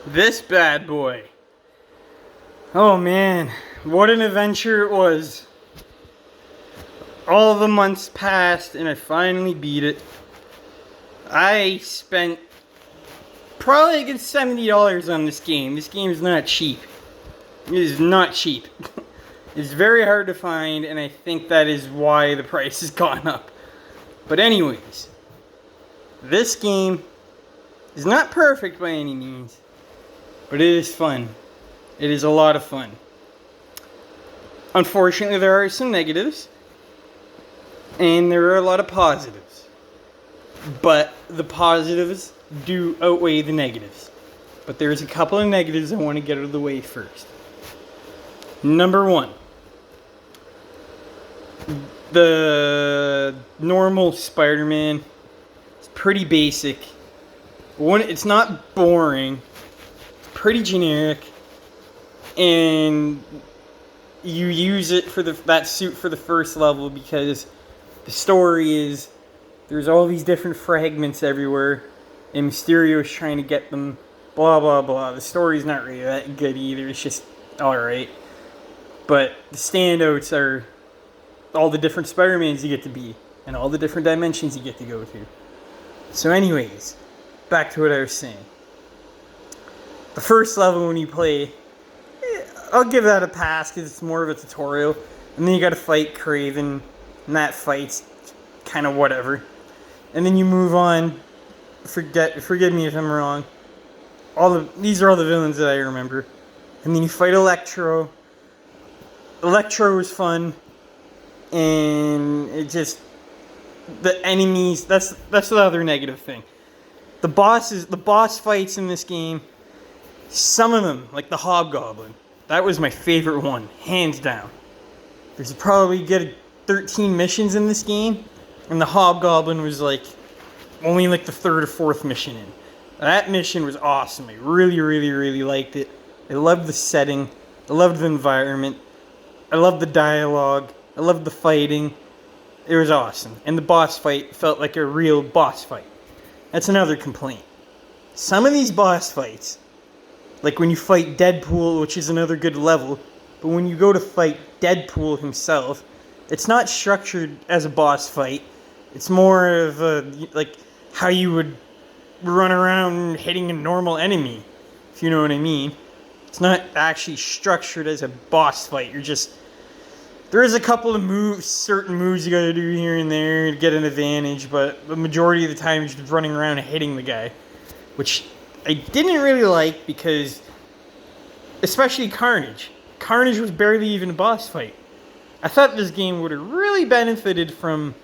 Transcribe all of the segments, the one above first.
This bad boy. Oh man, what an adventure it was. All the months passed and I finally beat it. I spent probably a good $70 on this game. This game is not cheap. It is not cheap. It's very hard to find, and I think that is why the price has gone up. But anyways, this game is not perfect by any means, but it is fun. It is a lot of fun. Unfortunately, there are some negatives, and there are a lot of positives. But the positives do outweigh the negatives. But there's a couple of negatives I want to get out of the way first. Number one, the normal Spiderman is pretty basic. It's not boring. It's pretty generic. And you use it for that suit for the first level because the story is there's all these different fragments everywhere, and Mysterio is trying to get them. Blah blah blah. The story's not really that good either. It's just alright. But the standouts are all the different Spider-Mans you get to be, and all the different dimensions you get to go to. So anyways, back to what I was saying. The first level when you play, I'll give that a pass because it's more of a tutorial. And then you gotta fight Craven, and that fight's kind of whatever. And then you move on. Forgive me if I'm wrong. These are all the villains that I remember. And then you fight Electro. Electro was fun. And it just, the enemies, that's the other negative thing. The boss fights in this game, some of them, like the Hobgoblin, that was my favorite one, hands down. There's probably good 13 missions in this game, and the Hobgoblin was like only like the third or fourth mission in. That mission was awesome. I really, really, really liked it. I loved the setting. I loved the environment. I loved the dialogue. I loved the fighting. It was awesome. And the boss fight felt like a real boss fight. That's another complaint. Some of these boss fights, like when you fight Deadpool, which is another good level, but when you go to fight Deadpool himself, it's not structured as a boss fight. It's more of a, like, how you would run around hitting a normal enemy, if you know what I mean. It's not actually structured as a boss fight. There is a couple of certain moves you gotta do here and there to get an advantage, but the majority of the time you're just running around and hitting the guy, which I didn't really like because, especially Carnage. Carnage was barely even a boss fight. I thought this game would have really benefited from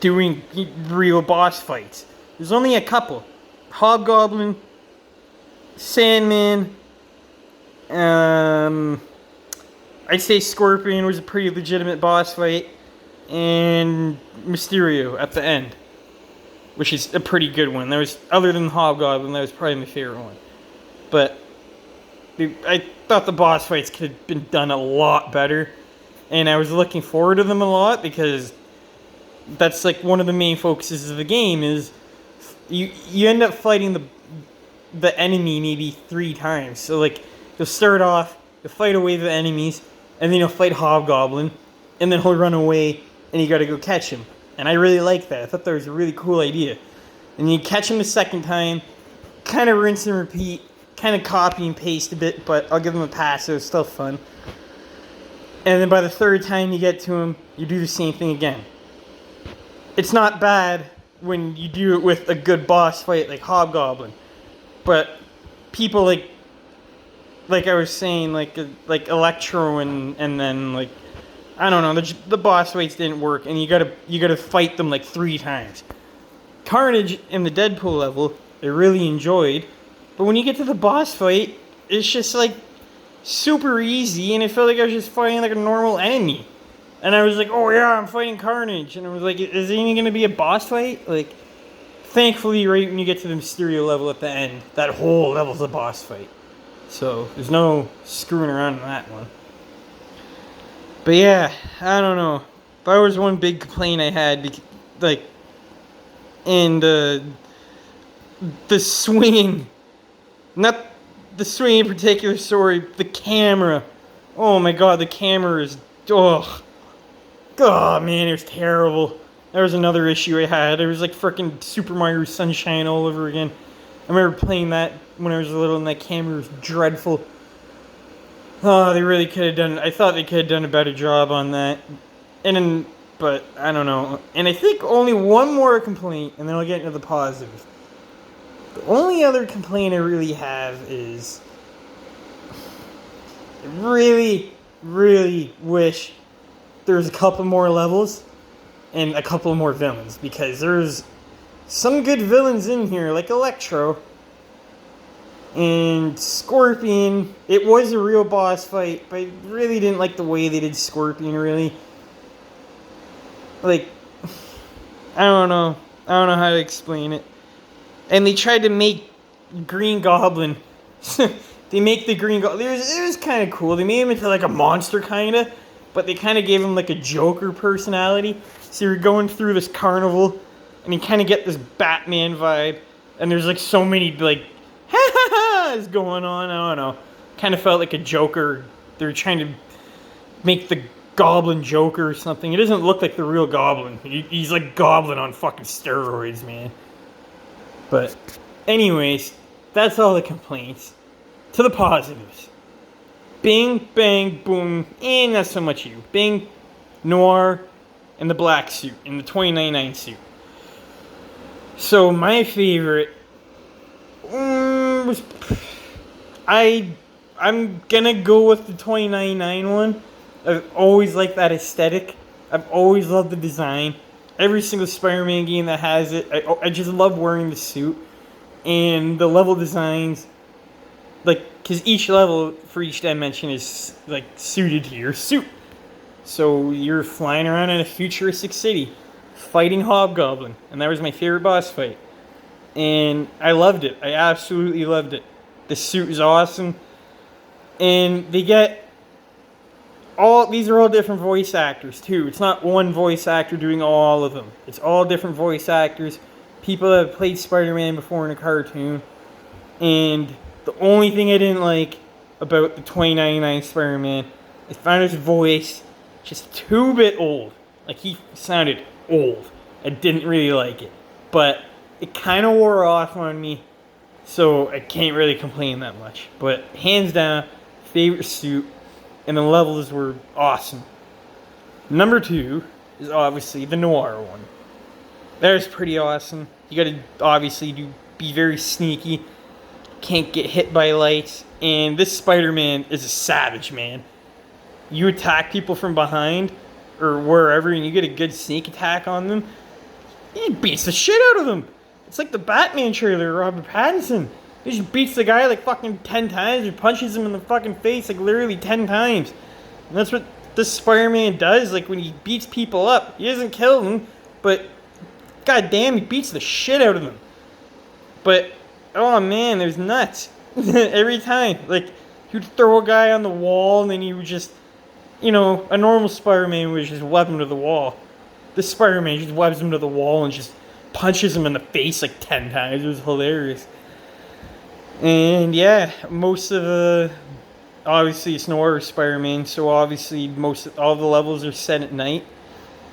doing real boss fights. There's only a couple. Hobgoblin, Sandman, I'd say Scorpion was a pretty legitimate boss fight, and Mysterio at the end, which is a pretty good one. Other than Hobgoblin, that was probably my favorite one. But I thought the boss fights could have been done a lot better, and I was looking forward to them a lot because that's like one of the main focuses of the game is you end up fighting the enemy maybe 3 times. So like you'll start off, you'll fight away the enemies, and then you'll fight Hobgoblin, and then he'll run away, and you gotta go catch him. And I really like that. I thought that was a really cool idea. And you catch him the second time, kind of rinse and repeat, kind of copy and paste a bit, but I'll give him a pass. It was still fun. And then by the third time you get to him, you do the same thing again. It's not bad when you do it with a good boss fight like Hobgoblin, but people like I was saying, like Electro and then like I don't know, the boss fights didn't work, and you gotta fight them like 3 times. Carnage in the Deadpool level, I really enjoyed, but when you get to the boss fight, it's just like super easy, and it felt like I was just fighting like a normal enemy. And I was like, oh yeah, I'm fighting Carnage. And I was like, is it even going to be a boss fight? Like, thankfully, right when you get to the Mysterio level at the end, that whole level's a boss fight. So, there's no screwing around in that one. But yeah, I don't know. That was one big complaint I had. Like, and the swinging, not the swing in particular, sorry, the camera. Oh my god, the camera is, ugh. Oh man, it was terrible. That was another issue I had. It was like freaking Super Mario Sunshine all over again. I remember playing that when I was little, and that camera was dreadful. Oh, they really could have done. I thought they could have done a better job on that. And then, but I don't know. And I think only one more complaint, and then I'll get into the positives. The only other complaint I really have is I really, really wish there was a couple more levels and a couple more villains, because there's some good villains in here, like Electro and Scorpion. It was a real boss fight, but I really didn't like the way they did Scorpion, really. Like, I don't know how to explain it. And they tried to make Green Goblin. They make the Green Goblin. It was kind of cool. They made him into like a monster, kind of. But they kind of gave him like a Joker personality. So you're going through this carnival, and you kind of get this Batman vibe. And there's like so many like, ha-ha-ha's going on. I don't know. Kind of felt like a Joker. They were trying to make the Goblin Joker or something. It doesn't look like the real Goblin. He's like Goblin on fucking steroids, man. But anyways, that's all the complaints. To the positives. Bing, bang, boom, and not so much you. Bing, Noir, and the black suit, and the 2099 suit. So my favorite was... I'm gonna go with the 2099 one. I've always liked that aesthetic. I've always loved the design. Every single Spider-Man game that has it, I just love wearing the suit. And the level designs, like, because each level for each dimension is, like, suited to your suit. So you're flying around in a futuristic city, fighting Hobgoblin. And that was my favorite boss fight. And I loved it. I absolutely loved it. The suit is awesome. And they get... these are all different voice actors too. It's not one voice actor doing all of them. It's all different voice actors, people that have played Spider-Man before in a cartoon. And the only thing I didn't like about the 2099 Spider-Man, I found his voice just too bit old. Like, he sounded old. I didn't really like it, but it kind of wore off on me, so I can't really complain that much. But hands down, favorite suit. And the levels were awesome. Number 2 is obviously the Noir one. That was pretty awesome. You gotta obviously be very sneaky. Can't get hit by lights. And this Spider-Man is a savage, man. You attack people from behind or wherever, and you get a good sneak attack on them. He beats the shit out of them. It's like the Batman trailer, Robert Pattinson. He just beats the guy like fucking 10 times, or punches him in the fucking face like literally 10 times. And that's what this Spider-Man does. Like, when he beats people up, he doesn't kill them, but goddamn, he beats the shit out of them. But, oh man, there's nuts. Every time. Like, he would throw a guy on the wall, and then he would just, you know, a normal Spider-Man would just web him to the wall. This Spider-Man just webs him to the wall and just punches him in the face like 10 times. It was hilarious. And yeah, most of the, obviously it's Noir Spider-Man, so obviously all the levels are set at night.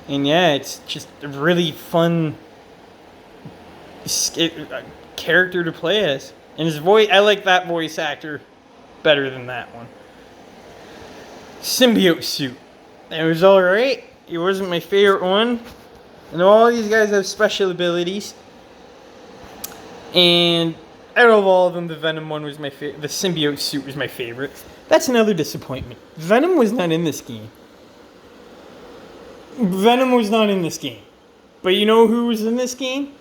And yeah, it's just a really fun character to play as. And his voice, I like that voice actor better than that one. Symbiote suit. It was alright. It wasn't my favorite one. And all these guys have special abilities. And out of all of them, the Venom one was my favorite. The symbiote suit was my favorite. That's another disappointment. Venom was not in this game. Venom was not in this game. But you know who was in this game?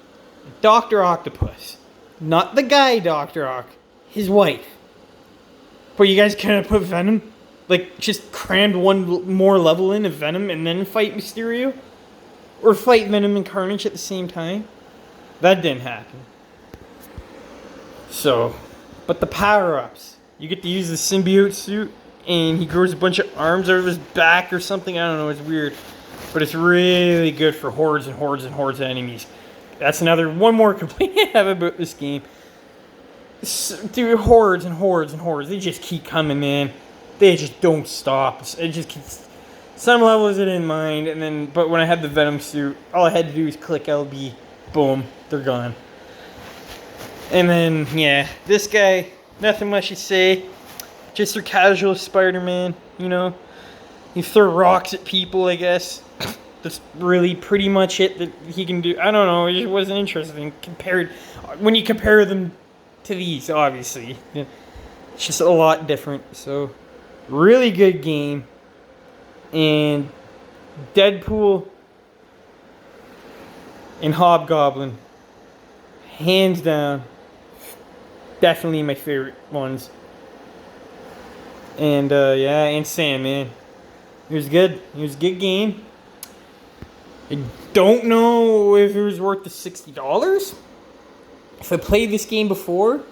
Dr. Octopus. Not the guy Dr. Ock. His wife. But you guys kind of put Venom, like, just crammed one more level in of Venom and then fight Mysterio? Or fight Venom and Carnage at the same time? That didn't happen. So, but the power-ups. You get to use the symbiote suit, and he grows a bunch of arms out of his back or something. I don't know, it's weird. But it's really good for hordes and hordes and hordes of enemies. That's one more complaint I have about this game. Dude, hordes and hordes and hordes. They just keep coming, man. They just don't stop. It just keeps. Some levels I didn't mind, and then but when I had the Venom suit, all I had to do was click LB, boom, they're gone. And then yeah, this guy, nothing much to say. Just your casual Spider-Man, you know. You throw rocks at people, I guess. That's really pretty much it that he can do. I don't know. It just wasn't interesting compared when you compare them to these. Obviously, it's just a lot different. So, really good game. And Deadpool and Hobgoblin, hands down, definitely my favorite ones. And yeah, and Sandman. It was good. It was a good game. I don't know if it was worth the $60. If I played this game before,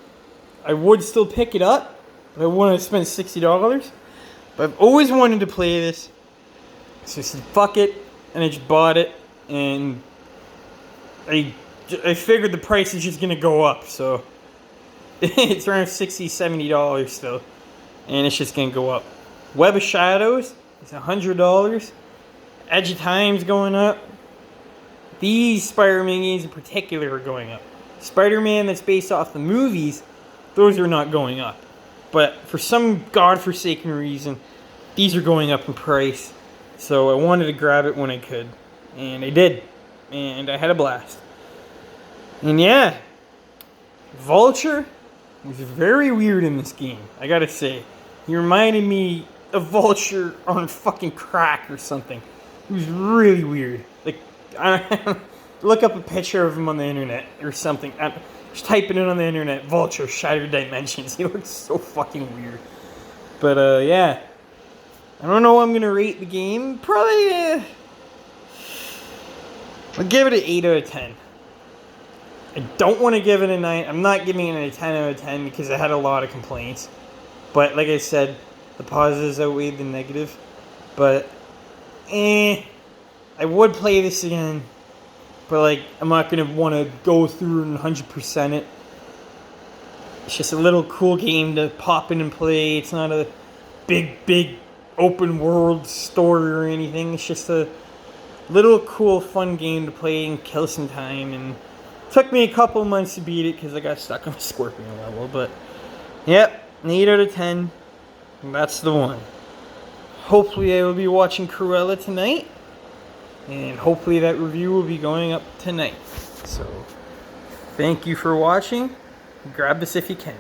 I would still pick it up, but I wouldn't have spent $60. But I've always wanted to play this, so I said fuck it, and I just bought it, and I figured the price is just gonna go up, so it's around $60, $70 still, and it's just gonna go up. Web of Shadows is $100. Edge of Time's going up. These Spider-Man games in particular are going up. Spider-Man that's based off the movies, those are not going up. But for some godforsaken reason, these are going up in price. So I wanted to grab it when I could. And I did. And I had a blast. And yeah, Vulture was very weird in this game, I gotta say. He reminded me of Vulture on fucking crack or something. It was really weird. Like, look up a picture of him on the internet or something. Just typing it on the internet. Vulture, Shattered Dimensions. He looks so fucking weird. But yeah, I don't know what I'm gonna rate the game. Probably, I'll give it an 8 out of 10. I don't want to give it a 9. I'm not giving it a 10 out of 10 because I had a lot of complaints. But like I said, the positives outweighed the negative. But I would play this again, but like I'm not gonna want to go through and 100% it. It's just a little cool game to pop in and play. It's not a big open world story or anything. It's just a little cool fun game to play and kill some time. And it took me a couple months to beat it because I got stuck on a Scorpion level. But yep, an 8 out of 10. And that's the one. Hopefully I will be watching Cruella tonight, and hopefully that review will be going up tonight. So, thank you for watching. Grab this if you can.